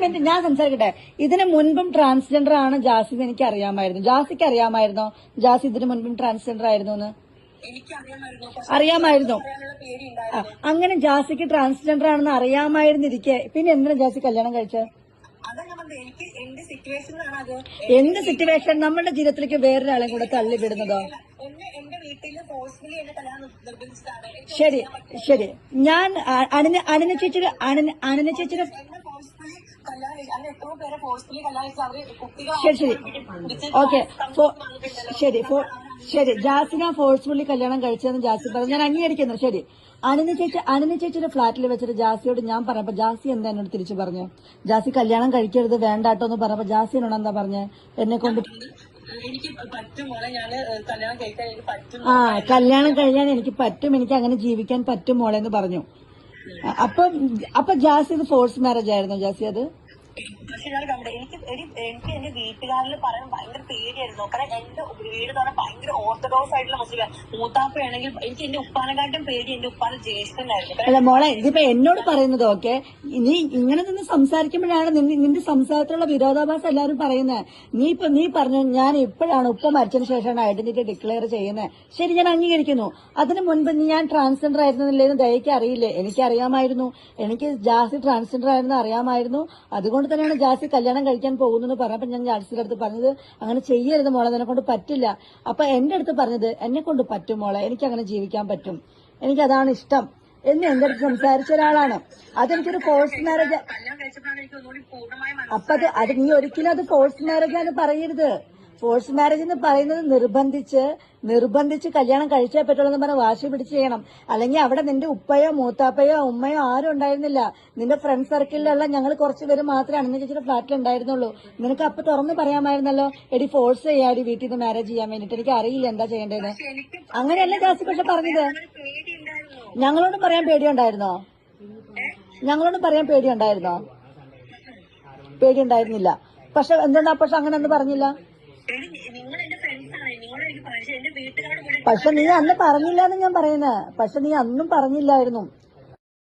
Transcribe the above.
Minute ഞാൻ സംസാരിക്കട്ടെ. ഇതിന് മുൻപും ട്രാൻസ്ജെൻഡർ ആണ് ജാസി എന്ന് എനിക്ക് അറിയാമായിരുന്നു. ജാസിക്ക് അറിയാമായിരുന്നോ ജാസി ഇതിന് മുൻപും ട്രാൻസ്ജെൻഡർ ആയിരുന്നു എന്ന്? അറിയാമായിരുന്നു. അങ്ങനെ ജാസിക്ക് ട്രാൻസ്ജെൻഡർ ആണെന്ന് അറിയാമായിരുന്നിരിക്കെ പിന്നെ എന്തിനാ ജാസി കല്യാണം കഴിച്ചത്? എന്ത് സിറ്റുവേഷൻ? നമ്മുടെ ജീവിതത്തിലേക്ക് വേറൊരാളെ കൂടെ തള്ളിവിടുന്നതോ? ശരി ശരി, ഞാൻ അനന ചേച്ചിയുടെ ശരി ശരി ഓക്കെ ശരി ശരി, ജാസിന ഫോഴ്സ്ഫുള്ളി കല്യാണം കഴിച്ചതെന്ന് ജാസി പറഞ്ഞു, ഞാൻ അംഗീകരിക്കുന്നു. ശരി, അനന ചേച്ചിയുടെ ഫ്ളാറ്റിൽ വെച്ചിട്ട് ജാസിയോട് ഞാൻ പറഞ്ഞപ്പോ ജാസി എന്താ എന്നോട് തിരിച്ചു പറഞ്ഞു? ജാസി കല്യാണം കഴിക്കരുത് വേണ്ടാട്ടോ എന്ന് പറഞ്ഞപ്പോ ജാസി എന്നോട് എന്താ പറഞ്ഞേ? എന്നെ കൊണ്ട് കല്യാണം കഴിയാൻ എനിക്ക് പറ്റും, എനിക്ക് അങ്ങനെ ജീവിക്കാൻ പറ്റും മോളെ എന്ന് പറഞ്ഞു. അപ്പൊ ജാസി ഇത് ഫോഴ്സ് മാരേജ് ആയിരുന്നു ജാസി? അത് പക്ഷെ ഞാൻ കണ്ടത് എനിക്ക് എന്റെ വീട്ടുകാരിൽ പറയാൻ ഭയങ്കര പേടിയായിരുന്നു. കാരണം എന്റെ വീട് എന്ന് പറഞ്ഞാൽ ഭയങ്കര ഓർത്തഡോക്സ് ആയിട്ടുള്ള മുസ്ലിം. മൂത്താപ്പയാണെങ്കിൽ എനിക്ക് എന്റെ ഉപ്പാനെക്കാട്ടും പേടി എന്റെ ഉപ്പാന്റെ ജ്യേഷ്ഠനായിരുന്നു. അല്ല മോളെ, ഇതിപ്പോ എന്നോട് പറയുന്നത് ഓക്കെ, നീ ഇങ്ങനെ നിന്ന് സംസാരിക്കുമ്പോഴാണ് നിന്റെ സംസാരത്തിലുള്ള വിരോധാഭാസം എല്ലാവരും പറയുന്നത്. നീ പറഞ്ഞു ഞാൻ ഇപ്പോഴാണ് ഉപ്പ മരിച്ചതിന് ശേഷമാണ് ഐഡന്റിറ്റി ഡിക്ലെയർ ചെയ്യുന്നത്. ശരി, ഞാൻ അംഗീകരിക്കുന്നു. അതിന് മുൻപ് ഞാൻ ട്രാൻസ്ജെൻഡർ ആയിരുന്നില്ലെന്ന് ദയക്ക് അറിയില്ലേ? എനിക്കറിയാമായിരുന്നു. എനിക്ക് ജാസി ട്രാൻസ്ജെൻഡർ ആയിരുന്നു അറിയാമായിരുന്നു. അതുകൊണ്ട് തന്നെയാണ് ജാസി കല്യാണം കഴിക്കാൻ പോകുന്നു പറഞ്ഞപ്പോ ഞാൻ ജാസിയുടെ അടുത്ത് പറഞ്ഞത് അങ്ങനെ ചെയ്യരുത് മോളെ, എന്നെ കൊണ്ട് പറ്റില്ല. അപ്പൊ എന്റെ അടുത്ത് പറഞ്ഞത് എന്നെ കൊണ്ട് പറ്റും മോളെ, എനിക്ക് അങ്ങനെ ജീവിക്കാൻ പറ്റും, എനിക്കതാണ് ഇഷ്ടം എന്ന് എന്റെ അടുത്ത് സംസാരിച്ച ഒരാളാണ്. അതെനിക്കൊരു ഫോഴ്സ് മാരേജ്. അപ്പൊ അത് നീ ഒരിക്കലും അത് ഫോഴ്സ് മാരേജ് ആണെന്ന് പറയരുത്. ഫോഴ്സ് മാരേജ് എന്ന് പറയുന്നത് നിർബന്ധിച്ച് കല്യാണം കഴിച്ചേ പറ്റുള്ളൂ എന്ന് പറഞ്ഞ് വാശി പിടിച്ച് ചെയ്യണം. അല്ലെങ്കിൽ അവിടെ നിന്റെ ഉപ്പയോ മൂത്താപ്പയോ ഉമ്മയോ ആരും ഉണ്ടായിരുന്നില്ല. നിന്റെ ഫ്രണ്ട് സർക്കിളിലുള്ള ഞങ്ങൾ കുറച്ചുപേര് മാത്രമേ അണ്ണ ചേച്ചിയുടെ ഫ്ലാറ്റിൽ ഉണ്ടായിരുന്നുള്ളൂ. നിനക്ക് അപ്പൊ തുറന്ന് പറയാമായിരുന്നല്ലോ, എടി ഫോഴ്സ് ചെയ്യാടി വീട്ടിൽ നിന്ന് മാരേജ് ചെയ്യാൻ വേണ്ടിട്ട്, എനിക്ക് അറിയില്ല എന്താ ചെയ്യേണ്ടതെന്ന്. അങ്ങനെയല്ല ജാസി പക്ഷെ പറഞ്ഞത്. ഞങ്ങളോട് പറയാൻ പേടിയുണ്ടായിരുന്നോ? ഞങ്ങളോട് പറയാൻ പേടിയുണ്ടായിരുന്നോ? പേടിയുണ്ടായിരുന്നില്ല. പക്ഷെ എന്തുകൊണ്ടാ പക്ഷെ അങ്ങനെ ഒന്നും പറഞ്ഞില്ല? പക്ഷെ നീ അന്ന് പറഞ്ഞില്ല എന്ന് ഞാൻ പറയുന്നത്. പക്ഷെ നീ അന്നും പറഞ്ഞില്ലായിരുന്നു.